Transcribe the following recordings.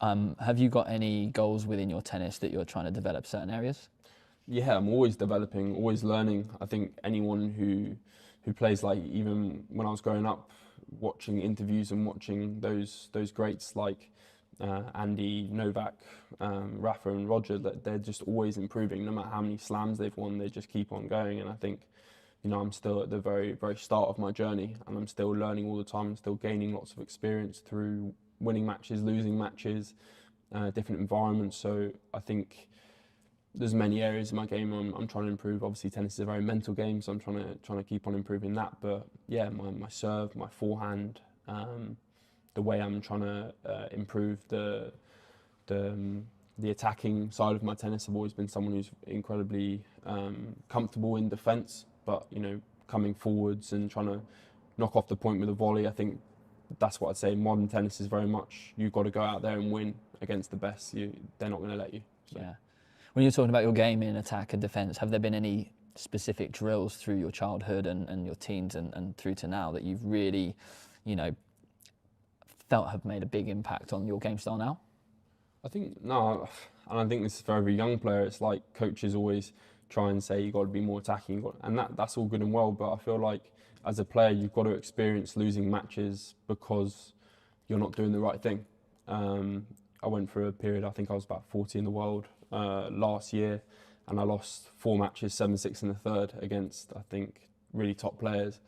Have you got any goals within your tennis that you're trying to develop certain areas? Yeah, I'm always developing, always learning. I think anyone who plays, like, even when I was growing up, watching interviews and watching those greats like Andy, Novak, Rafa and Roger, that they're just always improving. No matter how many slams they've won, they just keep on going. And I think, I'm still at the very, very start of my journey, and I'm still learning all the time. I'm still gaining lots of experience through winning matches, losing matches, different environments. So I think there's many areas in my game I'm trying to improve. Obviously, tennis is a very mental game, so I'm trying to keep on improving that. But yeah, my serve, my forehand, the way I'm trying to improve the attacking side of my tennis. I've always been someone who's incredibly comfortable in defence, but coming forwards and trying to knock off the point with a volley. I think that's what I'd say. Modern tennis is very much, you've got to go out there and win against the best. They're not going to let you. So. Yeah. When you're talking about your game in attack and defence, have there been any specific drills through your childhood and your teens and through to now that you've really, felt have made a big impact on your game style now? I think, no, and I think this is for every young player. It's like coaches always try and say you've got to be more attacking, and that's all good and well, but I feel like as a player you've got to experience losing matches because you're not doing the right thing. I went through a period, I think I was about 40 in the world last year, and I lost 4 matches, 7-6 in the third against, I think, really top players.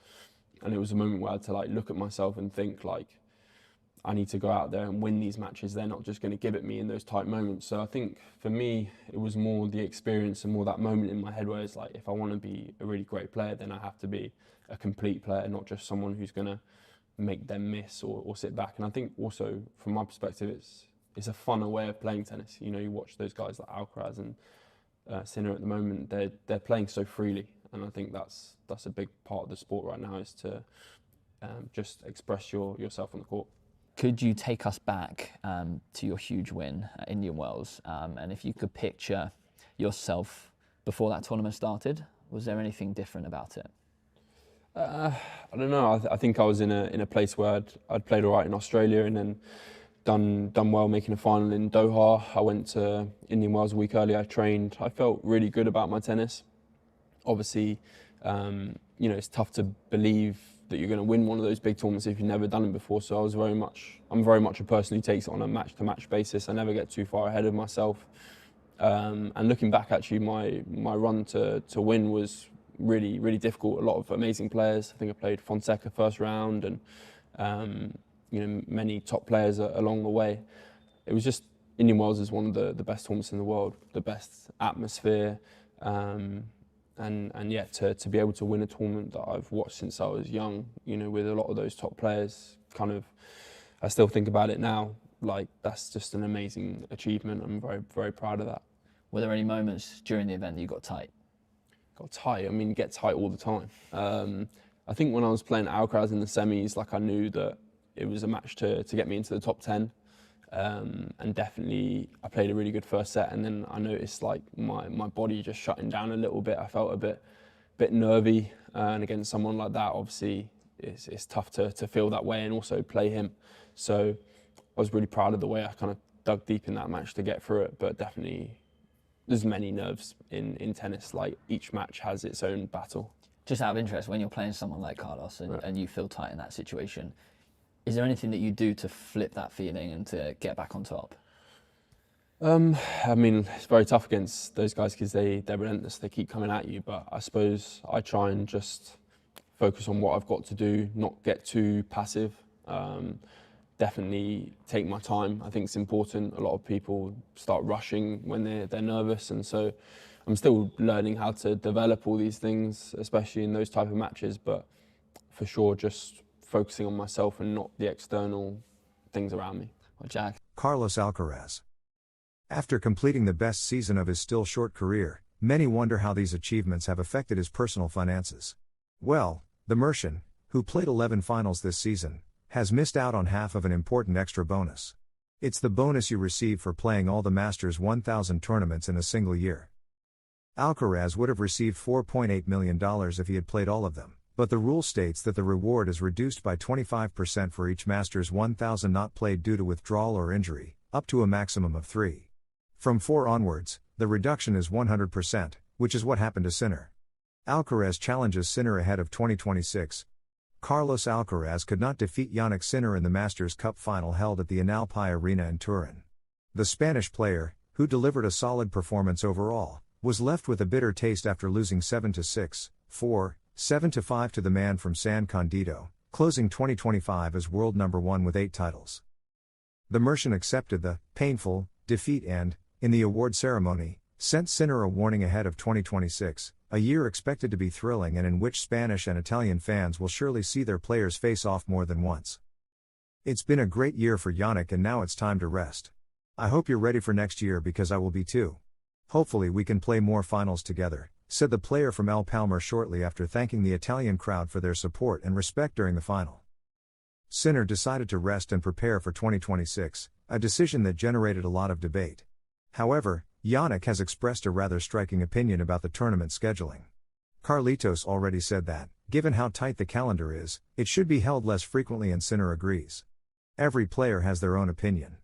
And it was a moment where I had to look at myself and think I need to go out there and win these matches. They're not just going to give it me in those tight moments. So I think for me, it was more the experience and more that moment in my head where it's like, if I want to be a really great player, then I have to be a complete player, not just someone who's going to make them miss or sit back. And I think also, from my perspective, it's a funner way of playing tennis. You watch those guys like Alcaraz and Sinner at the moment. They're playing so freely, and I think that's a big part of the sport right now, is to just express yourself on the court. Could you take us back to your huge win at Indian Wells, and if you could picture yourself before that tournament started, was there anything different about it? I don't know. I think I was in a place where I'd played all right in Australia, and then done well making a final in Doha. I went to Indian Wells a week earlier. I trained. I felt really good about my tennis. Obviously, it's tough to believe that you're going to win one of those big tournaments if you've never done it before. So I'm very much a person who takes it on a match-to-match basis. I never get too far ahead of myself. And looking back, actually, my run to win was really, really difficult. A lot of amazing players. I think I played Fonseca first round, and many top players along the way. It was just, Indian Wells is one of the best tournaments in the world, the best atmosphere, and yet to be able to win a tournament that I've watched since I was young, with a lot of those top players, I still think about it now, that's just an amazing achievement. I'm very, very proud of that. Were there any moments during the event that you got tight? Got tight? I mean, you get tight all the time. I think when I was playing Alcaraz in the semis, I knew that it was a match to get me into the top 10. And definitely I played a really good first set, and then I noticed my body just shutting down a little bit. I felt a bit nervy, and against someone like that, obviously it's tough to feel that way and also play him. So I was really proud of the way I kind of dug deep in that match to get through it, but definitely there's many nerves in tennis. Each match has its own battle. Just out of interest, when you're playing someone like Carlos Right. and you feel tight in that situation, is there anything that you do to flip that feeling and to get back on top? I mean, it's very tough against those guys because they're relentless. They keep coming at you. But I suppose I try and just focus on what I've got to do, not get too passive. Definitely take my time. I think it's important. A lot of people start rushing when they're nervous, and so I'm still learning how to develop all these things, especially in those type of matches. But for sure, just focusing on myself and not the external things around me. Well, Jack. Carlos Alcaraz. After completing the best season of his still short career, many wonder how these achievements have affected his personal finances. Well, the Mercian, who played 11 finals this season, has missed out on half of an important extra bonus. It's the bonus you receive for playing all the Masters 1000 tournaments in a single year. Alcaraz would have received $4.8 million if he had played all of them, but the rule states that the reward is reduced by 25% for each Masters 1000 not played due to withdrawal or injury, up to a maximum of 3. From 4 onwards, the reduction is 100%, which is what happened to Sinner. Alcaraz challenges Sinner ahead of 2026. Carlos Alcaraz could not defeat Jannik Sinner in the Masters Cup final held at the ALCARAZ Arena in Turin. The Spanish player, who delivered a solid performance overall, was left with a bitter taste after losing 7-6, 4, 7-5 to the man from San Candido, closing 2025 as world number 1 with 8 titles. The Mercian accepted the painful defeat and, in the award ceremony, sent Sinner a warning ahead of 2026, a year expected to be thrilling and in which Spanish and Italian fans will surely see their players face off more than once. It's been a great year for Jannik and now it's time to rest. I hope you're ready for next year because I will be too. Hopefully we can play more finals together, said the player from El Palmar shortly after thanking the Italian crowd for their support and respect during the final. Sinner decided to rest and prepare for 2026, a decision that generated a lot of debate. However, Jannik has expressed a rather striking opinion about the tournament scheduling. Carlitos already said that, given how tight the calendar is, it should be held less frequently and Sinner agrees. Every player has their own opinion.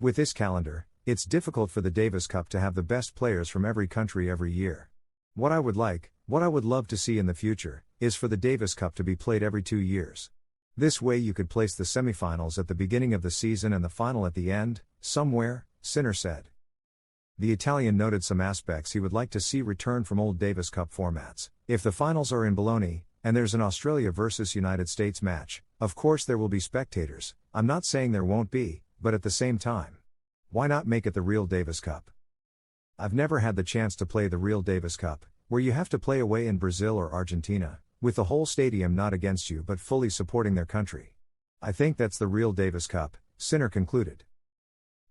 With this calendar, it's difficult for the Davis Cup to have the best players from every country every year. What I would love to see in the future, is for the Davis Cup to be played every 2 years. This way you could place the semifinals at the beginning of the season and the final at the end, somewhere, Sinner said. The Italian noted some aspects he would like to see return from old Davis Cup formats. If the finals are in Bologna, and there's an Australia versus United States match, of course there will be spectators. I'm not saying there won't be, but at the same time, why not make it the real Davis Cup? I've never had the chance to play the real Davis Cup, where you have to play away in Brazil or Argentina, with the whole stadium not against you but fully supporting their country. I think that's the real Davis Cup, Sinner concluded.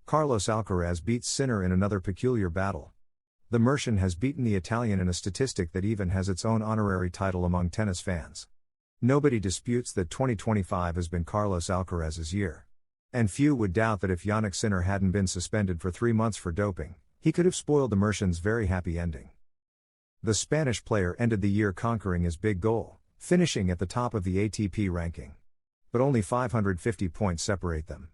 Carlos Alcaraz beats Sinner in another peculiar battle. The Mercian has beaten the Italian in a statistic that even has its own honorary title among tennis fans. Nobody disputes that 2025 has been Carlos Alcaraz's year. And few would doubt that if Jannik Sinner hadn't been suspended for 3 months for doping, he could have spoiled the Mercian's very happy ending. The Spanish player ended the year conquering his big goal, finishing at the top of the ATP ranking. But only 550 points separate them.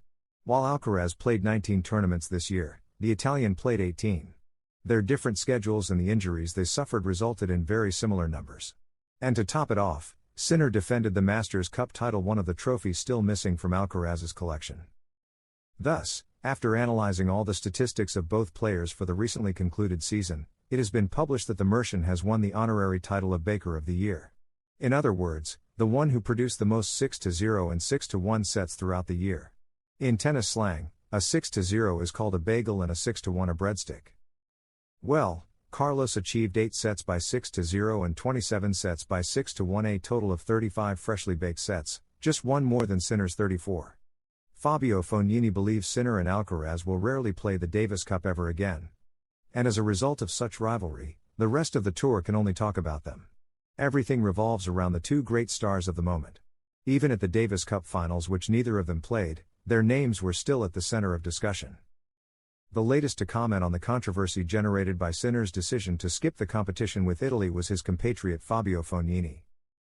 While Alcaraz played 19 tournaments this year, the Italian played 18. Their different schedules and the injuries they suffered resulted in very similar numbers. And to top it off, Sinner defended the Masters Cup title, one of the trophies still missing from Alcaraz's collection. Thus, after analyzing all the statistics of both players for the recently concluded season, it has been published that the Mercian has won the honorary title of Baker of the Year. In other words, the one who produced the most 6-0 and 6-1 sets throughout the year. In tennis slang, a 6-0 is called a bagel and a 6-1 a breadstick. Well, Carlos achieved 8 sets by 6-0 and 27 sets by 6-1, a total of 35 freshly baked sets, just one more than Sinner's 34. Fabio Fognini believes Sinner and Alcaraz will rarely play the Davis Cup ever again. And as a result of such rivalry, the rest of the tour can only talk about them. Everything revolves around the two great stars of the moment. Even at the Davis Cup finals, which neither of them played, their names were still at the center of discussion. The latest to comment on the controversy generated by Sinner's decision to skip the competition with Italy was his compatriot Fabio Fognini.